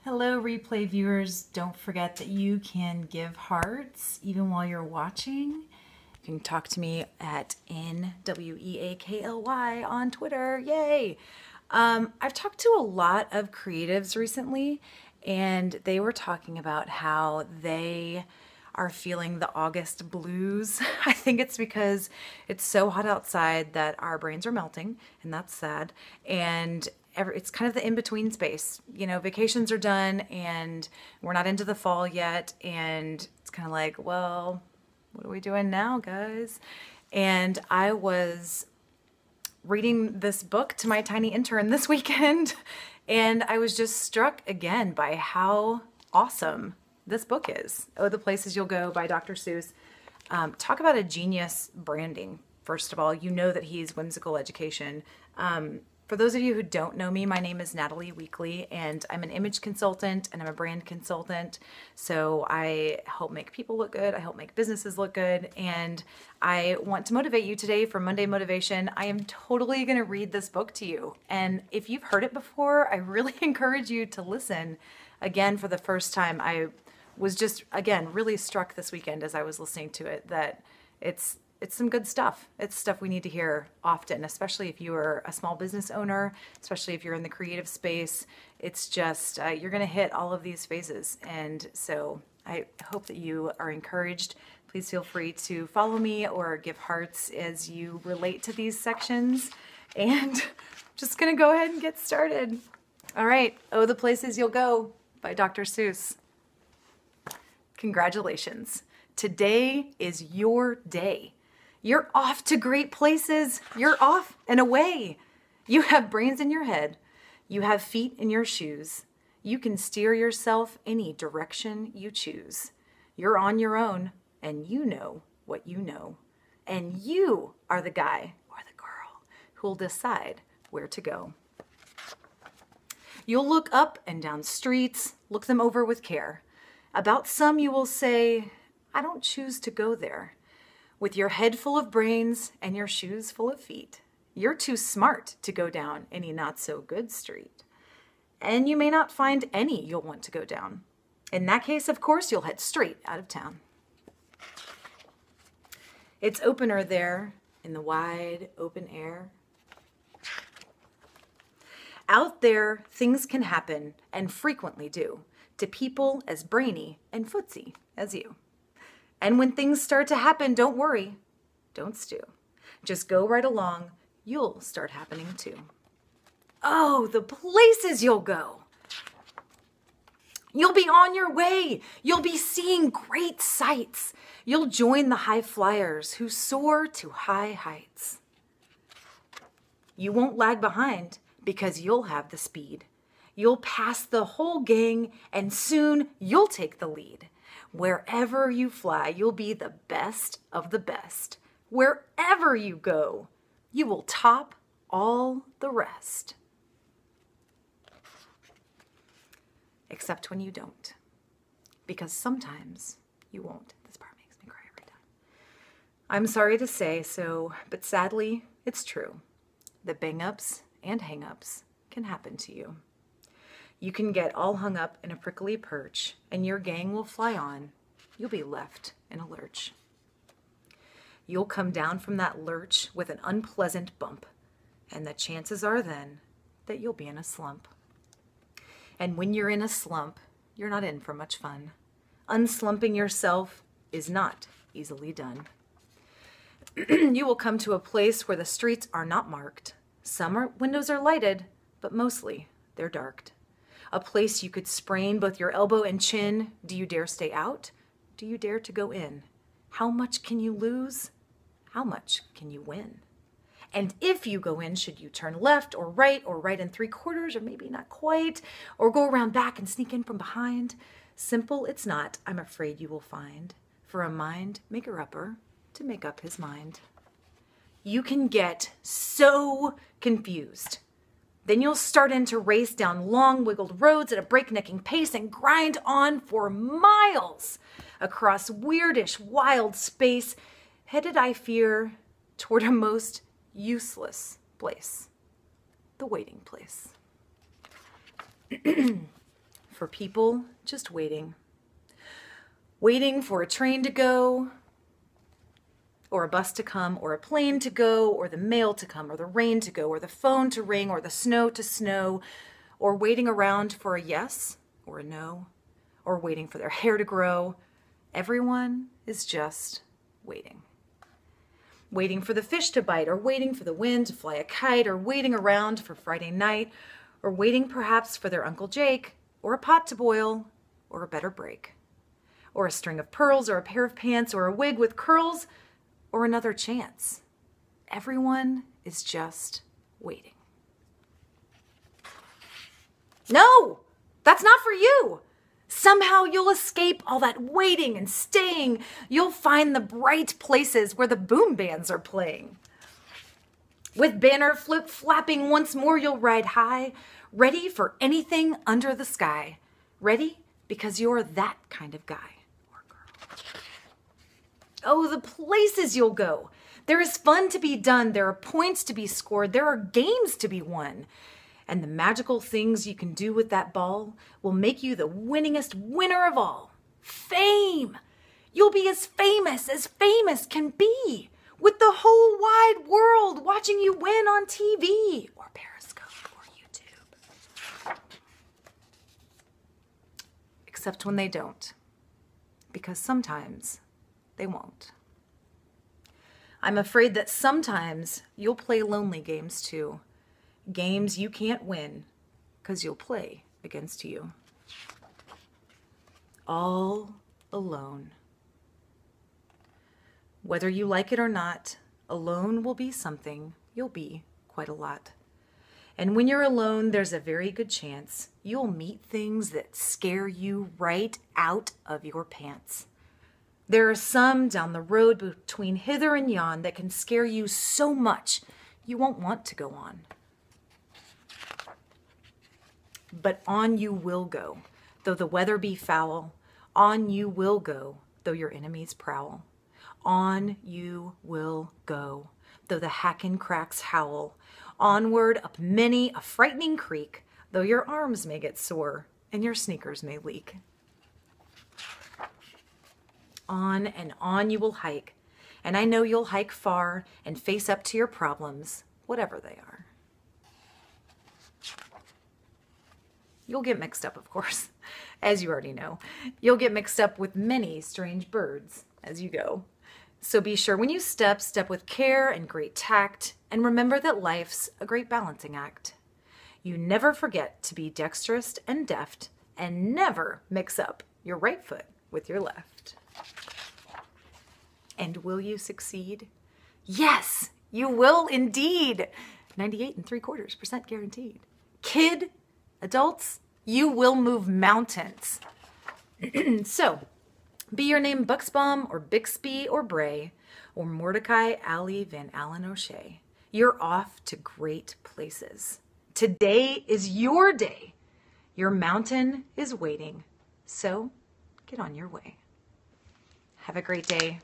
Hello, replay viewers. Don't forget that you can give hearts even while you're watching. You can talk to me at NWEAKLY on Twitter. Yay! I've talked to a lot of creatives recently, and they were talking about how they are feeling the August blues. I think it's because it's so hot outside that our brains are melting, and that's sad. And it's kind of the in-between space. You know, vacations are done and we're not into the fall yet. And it's kind of like, well, what are we doing now, guys? And I was reading this book to my tiny intern this weekend, and I was just struck again by how awesome this book is. Oh, the Places You'll Go by Dr. Suess. Talk about a genius branding. First of all, you know that he's whimsical education. For those of you who don't know me, my name is Natalie Weekly, and I'm an image consultant and I'm a brand consultant. So I help make people look good. I help make businesses look good. And I want to motivate you today for Monday Motivation. I am totally going to read this book to you. And if you've heard it before, I really encourage you to listen again for the first time. I was just, again, really struck this weekend as I was listening to it that it's some good stuff. It's stuff we need to hear often, especially if you are a small business owner, especially if you're in the creative space. It's just, you're going to hit all of these phases. And so I hope that you are encouraged. Please feel free to follow me or give hearts as you relate to these sections. And I'm just going to go ahead and get started. All right. Oh, the Places You'll Go by Dr. Suess. Congratulations. Today is your day. You're off to great places. You're off and away. You have brains in your head. You have feet in your shoes. You can steer yourself any direction you choose. You're on your own, and you know what you know. And you are the guy or the girl who'll decide where to go. You'll look up and down streets, look them over with care. About some you will say, I don't choose to go there. With your head full of brains and your shoes full of feet, you're too smart to go down any not-so-good street. And you may not find any you'll want to go down. In that case, of course, you'll head straight out of town. It's opener there in the wide open air. Out there, things can happen, and frequently do, to people as brainy and footsy as you. And when things start to happen, don't worry, don't stew. Just go right along, you'll start happening too. Oh, the places you'll go. You'll be on your way. You'll be seeing great sights. You'll join the high flyers who soar to high heights. You won't lag behind because you'll have the speed. You'll pass the whole gang and soon you'll take the lead. Wherever you fly, you'll be the best of the best. Wherever you go, you will top all the rest. Except when you don't. Because sometimes you won't. This part makes me cry every time. I'm sorry to say so, but sadly, it's true. The bang-ups and hang-ups can happen to you. You can get all hung up in a prickly perch, and your gang will fly on. You'll be left in a lurch. You'll come down from that lurch with an unpleasant bump, and the chances are then that you'll be in a slump. And when you're in a slump, you're not in for much fun. Unslumping yourself is not easily done. You will come to a place where the streets are not marked. Some windows are lighted, but mostly they're darked. A place you could sprain both your elbow and chin. Do you dare stay out? Do you dare to go in? How much can you lose? How much can you win? And if you go in, should you turn left or right and 3/4, or maybe not quite, or go around back and sneak in from behind? Simple it's not, I'm afraid you will find, for a mind maker-upper to make up his mind. You can get so confused. Then you'll start in to race down long wiggled roads at a breaknecking pace and grind on for miles across weirdish wild space, headed, I fear, toward a most useless place, the waiting place. for people just waiting. Waiting for a train to go, or a bus to come, or a plane to go, or the mail to come, or the rain to go, or the phone to ring, or the snow to snow, or waiting around for a yes or a no, or waiting for their hair to grow. Everyone is just waiting. Waiting for the fish to bite, or waiting for the wind to fly a kite, or waiting around for Friday night, or waiting perhaps for their Uncle Jake, or a pot to boil, or a better break, or a string of pearls, or a pair of pants, or a wig with curls, or another chance. Everyone is just waiting. No, that's not for you. Somehow you'll escape all that waiting and staying. You'll find the bright places where the boom bands are playing. With banner flip-flapping once more, you'll ride high, ready for anything under the sky. Ready because you're that kind of guy or girl. Oh, the places you'll go. There is fun to be done. There are points to be scored. There are games to be won. And the magical things you can do with that ball will make you the winningest winner of all. Fame! You'll be as famous can be, with the whole wide world watching you win on TV or Periscope or YouTube. Except when they don't, because sometimes they won't. I'm afraid that sometimes you'll play lonely games too. Games you can't win because you'll play against you. All alone. Whether you like it or not, alone will be something you'll be quite a lot. And when you're alone, there's a very good chance you'll meet things that scare you right out of your pants. There are some down the road between hither and yon that can scare you so much you won't want to go on. But on you will go, though the weather be foul. On you will go, though your enemies prowl. On you will go, though the hack-in cracks howl. Onward up many a frightening creek, though your arms may get sore and your sneakers may leak. On and on you will hike, and I know you'll hike far and face up to your problems, whatever they are. You'll get mixed up, of course, as you already know. You'll get mixed up with many strange birds as you go. So be sure when you step with care and great tact, and remember that life's a great balancing act. You never forget to be dexterous and deft, and never mix up your right foot with your left. And will you succeed? Yes, you will indeed. 98.75% guaranteed. Kid, adults, you will move mountains. So, be your name Buxbaum or Bixby or Bray or Mordecai Alley Van Allen O'Shea. You're off to great places. Today is your day. Your mountain is waiting. So, get on your way. Have a great day.